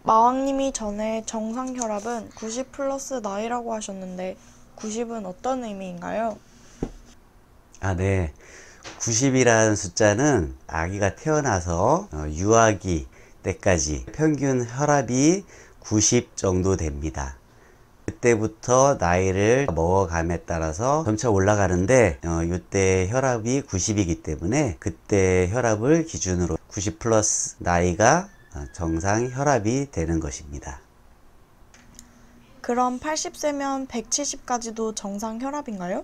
마왕님이 전에 정상 혈압은 90 플러스 나이라고 하셨는데 90은 어떤 의미인가요? 네. 90이라는 숫자는 아기가 태어나서 유아기 때까지 평균 혈압이 90 정도 됩니다. 그때부터 나이를 먹어감에 따라서 점차 올라가는데 이때 혈압이 90이기 때문에 그때 혈압을 기준으로 90 플러스 나이가 정상 혈압이 되는 것입니다. 그럼 80세면 170까지도 정상 혈압인가요?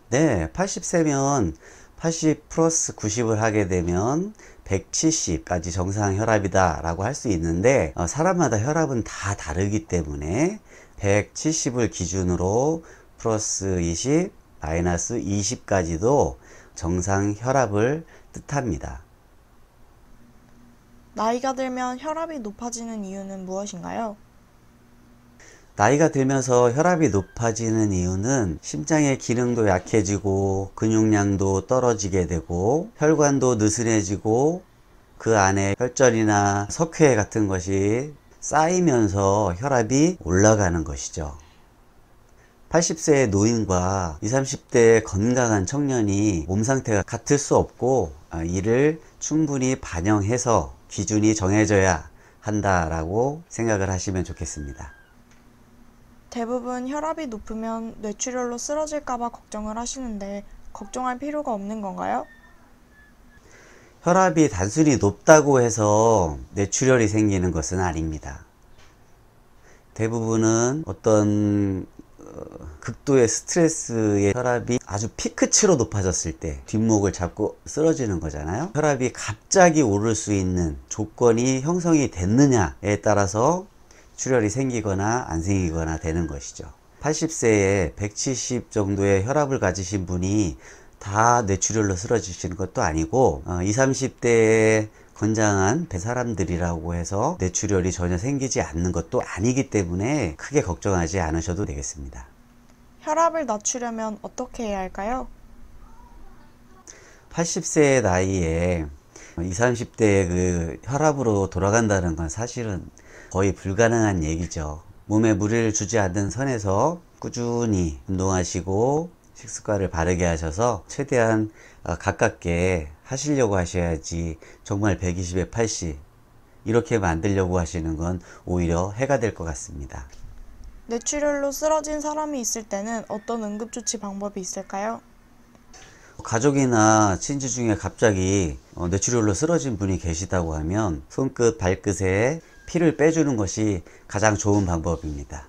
네, 80세면 80 플러스 90을 하게 되면 170까지 정상 혈압이다 라고 할 수 있는데 사람마다 혈압은 다 다르기 때문에 170을 기준으로 플러스 20, 마이너스 20까지도 정상 혈압을 뜻합니다. 나이가 들면 혈압이 높아지는 이유는 무엇인가요? 나이가 들면서 혈압이 높아지는 이유는 심장의 기능도 약해지고 근육량도 떨어지게 되고 혈관도 느슨해지고 그 안에 혈전이나 석회 같은 것이 쌓이면서 혈압이 올라가는 것이죠. 80세의 노인과 20, 30대의 건강한 청년이 몸 상태가 같을 수 없고 이를 충분히 반영해서 기준이 정해져야 한다라고 생각을 하시면 좋겠습니다. 대부분 혈압이 높으면 뇌출혈로 쓰러질까봐 걱정을 하시는데 걱정할 필요가 없는 건가요? 혈압이 단순히 높다고 해서 뇌출혈이 생기는 것은 아닙니다. 대부분은 어떤 극도의 스트레스의 혈압이 아주 피크치로 높아졌을 때 뒷목을 잡고 쓰러지는 거잖아요. 혈압이 갑자기 오를 수 있는 조건이 형성이 됐느냐에 따라서 출혈이 생기거나 안 생기거나 되는 것이죠. 80세에 170 정도의 혈압을 가지신 분이 다 뇌출혈로 쓰러지시는 것도 아니고 20, 30대의 건장한 사람들이라고 해서 뇌출혈이 전혀 생기지 않는 것도 아니기 때문에 크게 걱정하지 않으셔도 되겠습니다. 혈압을 낮추려면 어떻게 해야 할까요? 80세의 나이에 20, 30대의 그 혈압으로 돌아간다는 건 사실은 거의 불가능한 얘기죠. 몸에 무리를 주지 않는 선에서 꾸준히 운동하시고 식습관을 바르게 하셔서 최대한 가깝게 하시려고 하셔야지 정말 120에 80 이렇게 만들려고 하시는 건 오히려 해가 될 것 같습니다. 뇌출혈로 쓰러진 사람이 있을 때는 어떤 응급조치 방법이 있을까요? 가족이나 친지 중에 갑자기 뇌출혈로 쓰러진 분이 계시다고 하면 손끝, 발끝에 피를 빼주는 것이 가장 좋은 방법입니다.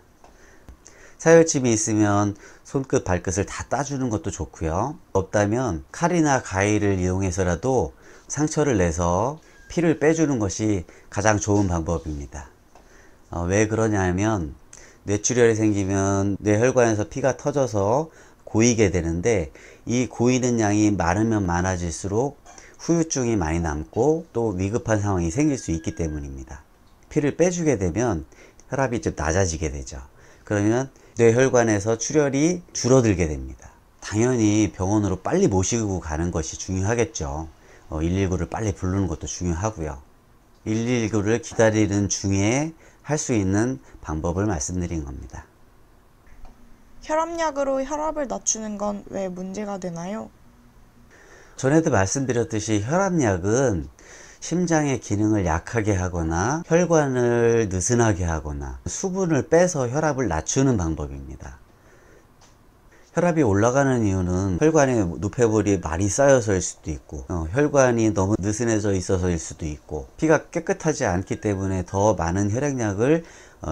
사혈침이 있으면 손끝, 발끝을 다 따주는 것도 좋고요. 없다면 칼이나 가위를 이용해서라도 상처를 내서 피를 빼주는 것이 가장 좋은 방법입니다. 왜 그러냐 하면 뇌출혈이 생기면 뇌혈관에서 피가 터져서 고이게 되는데 이 고이는 양이 많으면 많아질수록 후유증이 많이 남고 또 위급한 상황이 생길 수 있기 때문입니다. 피를 빼주게 되면 혈압이 좀 낮아지게 되죠. 그러면 뇌혈관에서 출혈이 줄어들게 됩니다. 당연히 병원으로 빨리 모시고 가는 것이 중요하겠죠. 119를 빨리 부르는 것도 중요하고요. 119를 기다리는 중에 할 수 있는 방법을 말씀드린 겁니다. 혈압약으로 혈압을 낮추는 건 왜 문제가 되나요? 전에도 말씀드렸듯이 혈압약은 심장의 기능을 약하게 하거나 혈관을 느슨하게 하거나 수분을 빼서 혈압을 낮추는 방법입니다. 혈압이 올라가는 이유는 혈관에 노폐물이 많이 쌓여서일 수도 있고 혈관이 너무 느슨해져 있어서일 수도 있고 피가 깨끗하지 않기 때문에 더 많은 혈액량을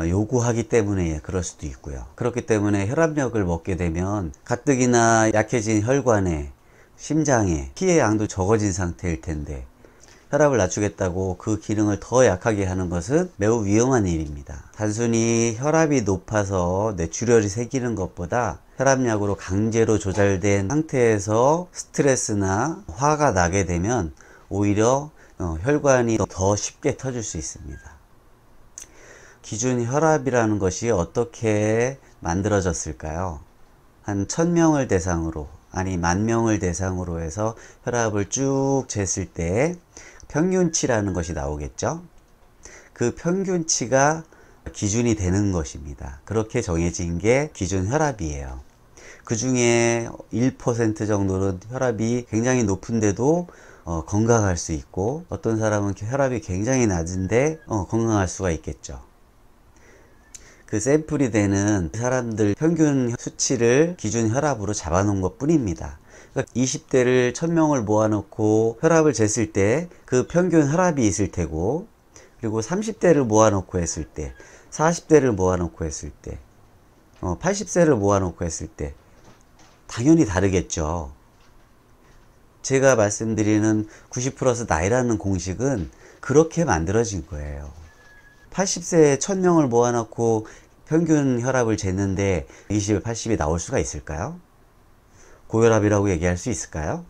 요구하기 때문에 그럴 수도 있고요. 그렇기 때문에 혈압약을 먹게 되면 가뜩이나 약해진 혈관에 심장에 피의 양도 적어진 상태일 텐데 혈압을 낮추겠다고 그 기능을 더 약하게 하는 것은 매우 위험한 일입니다. 단순히 혈압이 높아서 뇌출혈이 생기는 것보다 혈압약으로 강제로 조절된 상태에서 스트레스나 화가 나게 되면 오히려 혈관이 더 쉽게 터질 수 있습니다. 기준 혈압이라는 것이 어떻게 만들어졌을까요? 한 1000명을 대상으로 아니 10,000명을 대상으로 해서 혈압을 쭉 쟀을 때 평균치라는 것이 나오겠죠. 그 평균치가 기준이 되는 것입니다. 그렇게 정해진 게 기준 혈압이에요. 그 중에 1% 정도는 혈압이 굉장히 높은데도 건강할 수 있고, 어떤 사람은 혈압이 굉장히 낮은데 건강할 수가 있겠죠. 그 샘플이 되는 사람들 평균 수치를 기준 혈압으로 잡아놓은 것 뿐입니다. 그러니까 20대를 1000명을 모아놓고 혈압을 쟀을 때 그 평균 혈압이 있을 테고, 그리고 30대를 모아놓고 했을 때, 40대를 모아놓고 했을 때, 80세를 모아놓고 했을 때 당연히 다르겠죠. 제가 말씀드리는 90 플러스 나이라는 공식은 그렇게 만들어진 거예요. 80세에 1000명을 모아놓고 평균 혈압을 쟀는데 20에 80이 나올 수가 있을까요? 고혈압이라고 얘기할 수 있을까요?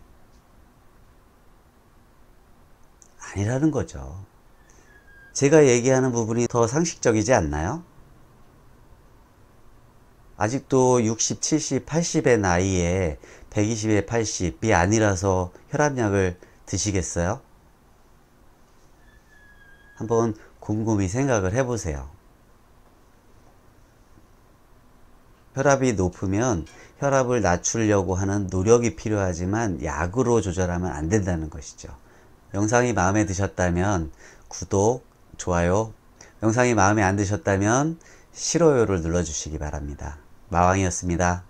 아니라는 거죠. 제가 얘기하는 부분이 더 상식적이지 않나요? 아직도 60, 70, 80의 나이에 120에 80이 아니라서 혈압약을 드시겠어요? 한번 곰곰이 생각을 해보세요. 혈압이 높으면 혈압을 낮추려고 하는 노력이 필요하지만 약으로 조절하면 안 된다는 것이죠. 영상이 마음에 드셨다면 구독, 좋아요, 영상이 마음에 안 드셨다면 싫어요를 눌러주시기 바랍니다. 마왕이었습니다.